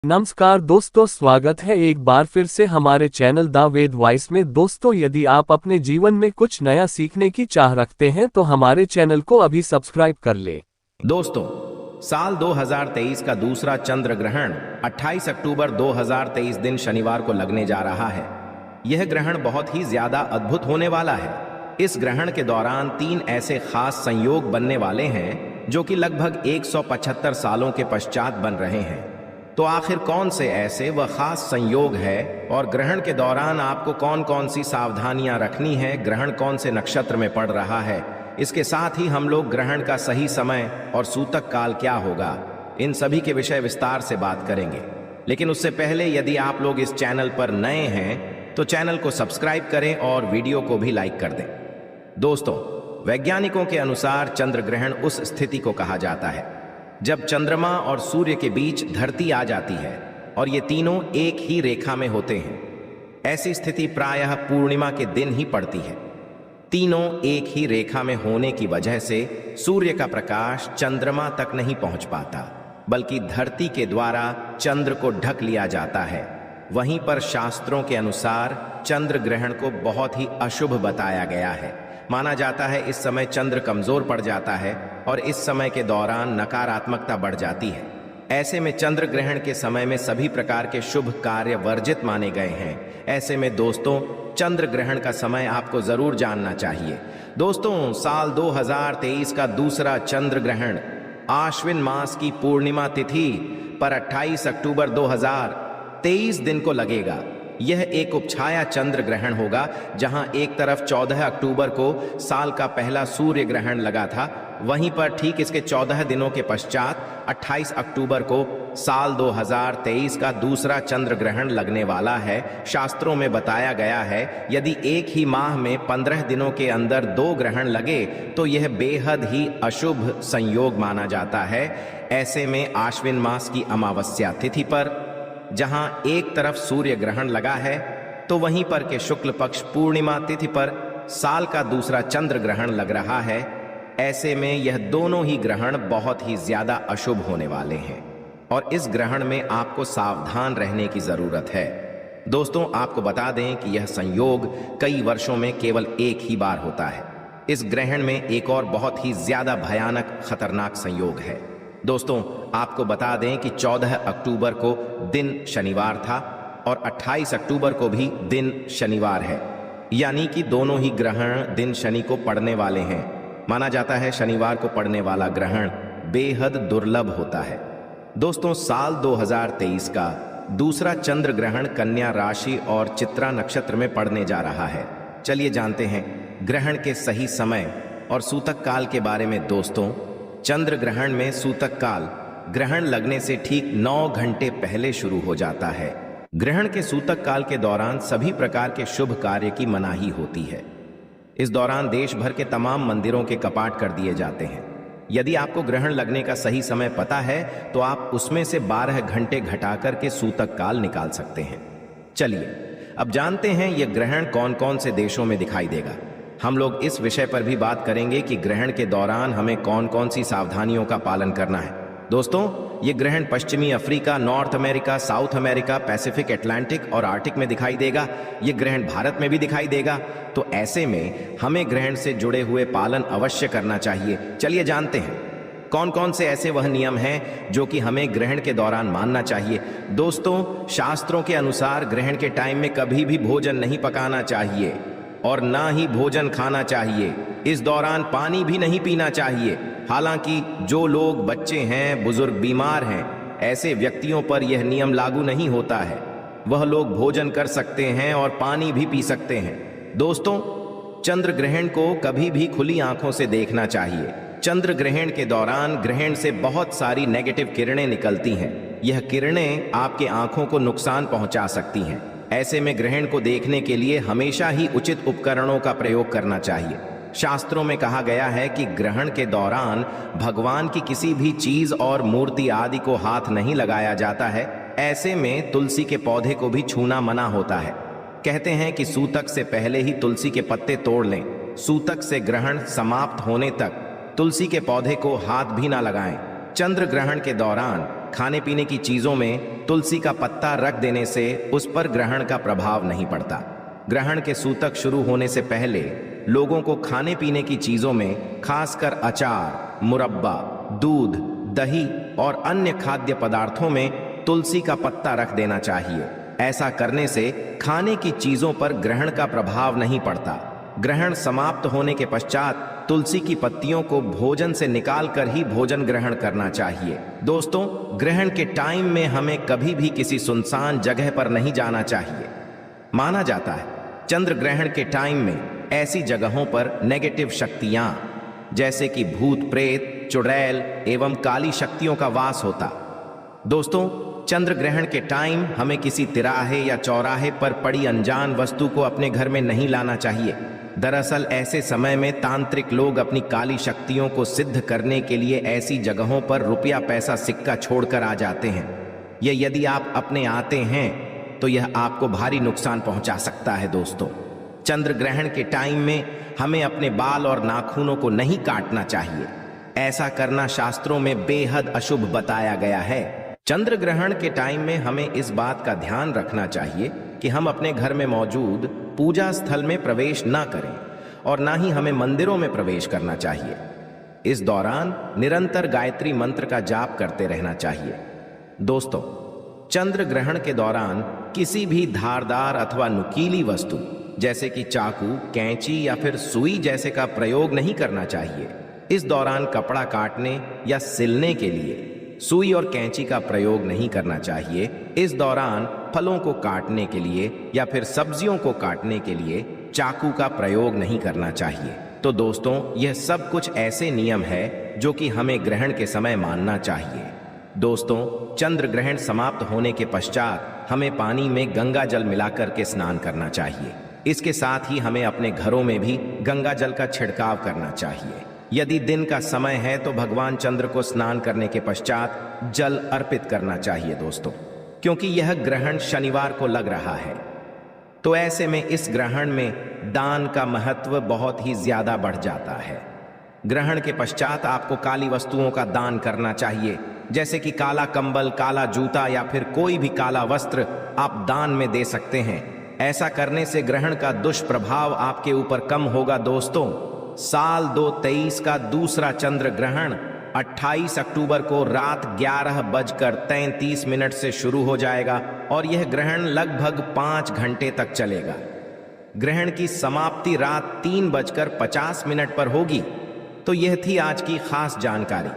नमस्कार दोस्तों, स्वागत है एक बार फिर से हमारे चैनल द वेद वॉइस में। दोस्तों, यदि आप अपने जीवन में कुछ नया सीखने की चाह रखते हैं तो हमारे चैनल को अभी सब्सक्राइब कर ले। दोस्तों, साल 2023 का दूसरा चंद्र ग्रहण 28 अक्टूबर 2023 दिन शनिवार को लगने जा रहा है। यह ग्रहण बहुत ही ज्यादा अद्भुत होने वाला है। इस ग्रहण के दौरान 3 ऐसे खास संयोग बनने वाले हैं जो कि लगभग 175 सालों के पश्चात बन रहे हैं। तो आखिर कौन से ऐसे व खास संयोग है और ग्रहण के दौरान आपको कौन कौन सी सावधानियां रखनी है, ग्रहण कौन से नक्षत्र में पड़ रहा है, इसके साथ ही हम लोग ग्रहण का सही समय और सूतक काल क्या होगा, इन सभी के विषय विस्तार से बात करेंगे। लेकिन उससे पहले यदि आप लोग इस चैनल पर नए हैं तो चैनल को सब्सक्राइब करें और वीडियो को भी लाइक कर दें। दोस्तों, वैज्ञानिकों के अनुसार चंद्र ग्रहण उस स्थिति को कहा जाता है जब चंद्रमा और सूर्य के बीच धरती आ जाती है और ये तीनों एक ही रेखा में होते हैं। ऐसी स्थिति प्रायः पूर्णिमा के दिन ही पड़ती है। तीनों एक ही रेखा में होने की वजह से सूर्य का प्रकाश चंद्रमा तक नहीं पहुंच पाता, बल्कि धरती के द्वारा चंद्र को ढक लिया जाता है। वहीं पर शास्त्रों के अनुसार चंद्र ग्रहण को बहुत ही अशुभ बताया गया है। माना जाता है इस समय चंद्र कमजोर पड़ जाता है और इस समय के दौरान नकारात्मकता बढ़ जाती है। ऐसे में चंद्र ग्रहण के समय में सभी प्रकार के शुभ कार्य वर्जित माने गए हैं। ऐसे में दोस्तों, चंद्र ग्रहण का समय आपको जरूर जानना चाहिए। दोस्तों, साल 2023 का दूसरा चंद्र ग्रहण आश्विन मास की पूर्णिमा तिथि पर 28 अक्टूबर 2023 दिन को लगेगा। यह एक उपछाया चंद्र ग्रहण होगा, जहां एक तरफ 14 अक्टूबर को साल का पहला सूर्य ग्रहण लगा था, वहीं पर ठीक इसके 14 दिनों के पश्चात 28 अक्टूबर को साल 2023 का दूसरा चंद्र ग्रहण लगने वाला है। शास्त्रों में बताया गया है यदि एक ही माह में 15 दिनों के अंदर 2 ग्रहण लगे तो यह बेहद ही अशुभ संयोग माना जाता है। ऐसे में आश्विन मास की अमावस्या तिथि पर जहां एक तरफ सूर्य ग्रहण लगा है तो वहीं पर के शुक्ल पक्ष पूर्णिमा तिथि पर साल का दूसरा चंद्र ग्रहण लग रहा है। ऐसे में यह दोनों ही ग्रहण बहुत ही ज्यादा अशुभ होने वाले हैं और इस ग्रहण में आपको सावधान रहने की जरूरत है। दोस्तों, आपको बता दें कि यह संयोग कई वर्षों में केवल एक ही बार होता है। इस ग्रहण में एक और बहुत ही ज्यादा भयानक खतरनाक संयोग है। दोस्तों, आपको बता दें कि 14 अक्टूबर को दिन शनिवार था और 28 अक्टूबर को भी दिन शनिवार है, यानी कि दोनों ही ग्रहण दिन शनि को पड़ने वाले हैं। माना जाता है शनिवार को पड़ने वाला ग्रहण बेहद दुर्लभ होता है। दोस्तों, साल 2023 का दूसरा चंद्र ग्रहण कन्या राशि और चित्रा नक्षत्र में पड़ने जा रहा है। चलिए जानते हैं ग्रहण के सही समय और सूतक काल के बारे में। दोस्तों, चंद्र ग्रहण में सूतक काल ग्रहण लगने से ठीक 9 घंटे पहले शुरू हो जाता है। ग्रहण के सूतक काल के दौरान सभी प्रकार के शुभ कार्य की मनाही होती है। इस दौरान देश भर के तमाम मंदिरों के कपाट कर दिए जाते हैं। यदि आपको ग्रहण लगने का सही समय पता है तो आप उसमें से 12 घंटे घटाकर के सूतक काल निकाल सकते हैं। चलिए अब जानते हैं यह ग्रहण कौन कौन से देशों में दिखाई देगा। हम लोग इस विषय पर भी बात करेंगे कि ग्रहण के दौरान हमें कौन कौन सी सावधानियों का पालन करना है। दोस्तों, ये ग्रहण पश्चिमी Africa, north America, south America, Pacific, Atlantic और आर्टिक में दिखाई देगा। ये ग्रहण भारत में भी दिखाई देगा। तो ऐसे में हमें ग्रहण से जुड़े हुए पालन अवश्य करना चाहिए। चलिए जानते हैं कौन कौन से ऐसे वह नियम हैं जो कि हमें ग्रहण के दौरान मानना चाहिए। दोस्तों, शास्त्रों के अनुसार ग्रहण के टाइम में कभी भी भोजन नहीं पकाना चाहिए और ना ही भोजन खाना चाहिए। इस दौरान पानी भी नहीं पीना चाहिए। हालांकि जो लोग बच्चे हैं, बुजुर्ग, बीमार हैं, ऐसे व्यक्तियों पर यह नियम लागू नहीं होता है। वह लोग भोजन कर सकते हैं और पानी भी पी सकते हैं। दोस्तों, चंद्र ग्रहण को कभी भी खुली आंखों से देखना चाहिए। चंद्र ग्रहण के दौरान ग्रहण से बहुत सारी नेगेटिव किरणें निकलती हैं। यह किरणें आपके आंखों को नुकसान पहुंचा सकती हैं। ऐसे में ग्रहण को देखने के लिए हमेशा ही उचित उपकरणों का प्रयोग करना चाहिए। शास्त्रों में कहा गया है कि ग्रहण के दौरान भगवान की किसी भी चीज और मूर्ति आदि को हाथ नहीं लगाया जाता है। ऐसे में तुलसी के पौधे को भी छूना मना होता है। कहते हैं कि सूतक से पहले ही तुलसी के पत्ते तोड़ लें। सूतक से ग्रहण समाप्त होने तक तुलसी के पौधे को हाथ भी ना लगाएं। चंद्र ग्रहण के दौरान खाने पीने की चीजों में तुलसी का पत्ता रख देने से उस पर ग्रहण का प्रभाव नहीं पड़ता। ग्रहण के सूतक शुरू होने से पहले लोगों को खाने पीने की चीजों में खासकर अचार, मुरब्बा, दूध, दही और अन्य खाद्य पदार्थों में तुलसी का पत्ता रख देना चाहिए। ऐसा करने से खाने की चीजों पर ग्रहण का प्रभाव नहीं पड़ता। ग्रहण समाप्त होने के पश्चात तुलसी की पत्तियों को भोजन से निकालकर ही भोजन ग्रहण करना चाहिए। दोस्तों, ग्रहण के टाइम में हमें कभी भी किसी सुनसान जगह पर नहीं जाना चाहिए। माना जाता है चंद्र ग्रहण के टाइम में ऐसी जगहों पर नेगेटिव शक्तियां जैसे कि भूत प्रेत, चुड़ैल एवं काली शक्तियों का वास होता। दोस्तों, चंद्र ग्रहण के टाइम हमें किसी तिराहे या चौराहे पर पड़ी अनजान वस्तु को अपने घर में नहीं लाना चाहिए। दरअसल ऐसे समय में तांत्रिक लोग अपनी काली शक्तियों को सिद्ध करने के लिए ऐसी जगहों पर रुपया पैसा सिक्का छोड़कर आ जाते हैं। यदि आप अपने आते हैं तो यह आपको भारी नुकसान पहुंचा सकता है। दोस्तों, चंद्र ग्रहण के टाइम में हमें अपने बाल और नाखूनों को नहीं काटना चाहिए। ऐसा करना शास्त्रों में बेहद अशुभ बताया गया है। चंद्र ग्रहण के टाइम में हमें इस बात का ध्यान रखना चाहिए कि हम अपने घर में मौजूद पूजा स्थल में प्रवेश ना करें और ना ही हमें मंदिरों में प्रवेश करना चाहिए। इस दौरान निरंतर गायत्री मंत्र का जाप करते रहना चाहिए। दोस्तों, चंद्र ग्रहण के दौरान किसी भी धारदार अथवा नुकीली वस्तु जैसे कि चाकू, कैंची या फिर सुई जैसे का प्रयोग नहीं करना चाहिए। इस दौरान कपड़ा काटने या सिलने के लिए सुई और कैंची का प्रयोग नहीं करना चाहिए। इस दौरान फलों को काटने के लिए या फिर सब्जियों को काटने के लिए चाकू का प्रयोग नहीं करना चाहिए। तो दोस्तों, यह सब कुछ ऐसे नियम है जो कि हमें ग्रहण के समय मानना चाहिए। दोस्तों, चंद्र ग्रहण समाप्त होने के पश्चात हमें पानी में गंगा जल मिलाकर के स्नान करना चाहिए। इसके साथ ही हमें अपने घरों में भी गंगा जल का छिड़काव करना चाहिए। यदि दिन का समय है तो भगवान चंद्र को स्नान करने के पश्चात जल अर्पित करना चाहिए। दोस्तों, क्योंकि यह ग्रहण शनिवार को लग रहा है, तो ऐसे में इस ग्रहण में दान का महत्व बहुत ही ज्यादा बढ़ जाता है। ग्रहण के पश्चात आपको काली वस्तुओं का दान करना चाहिए, जैसे कि काला कंबल, काला जूता या फिर कोई भी काला वस्त्र आप दान में दे सकते हैं। ऐसा करने से ग्रहण का दुष्प्रभाव आपके ऊपर कम होगा। दोस्तों, साल 2023 का दूसरा चंद्र ग्रहण 28 अक्टूबर को रात 11:33 से शुरू हो जाएगा और यह ग्रहण लगभग 5 घंटे तक चलेगा। ग्रहण की समाप्ति रात 3:50 पर होगी। तो यह थी आज की खास जानकारी।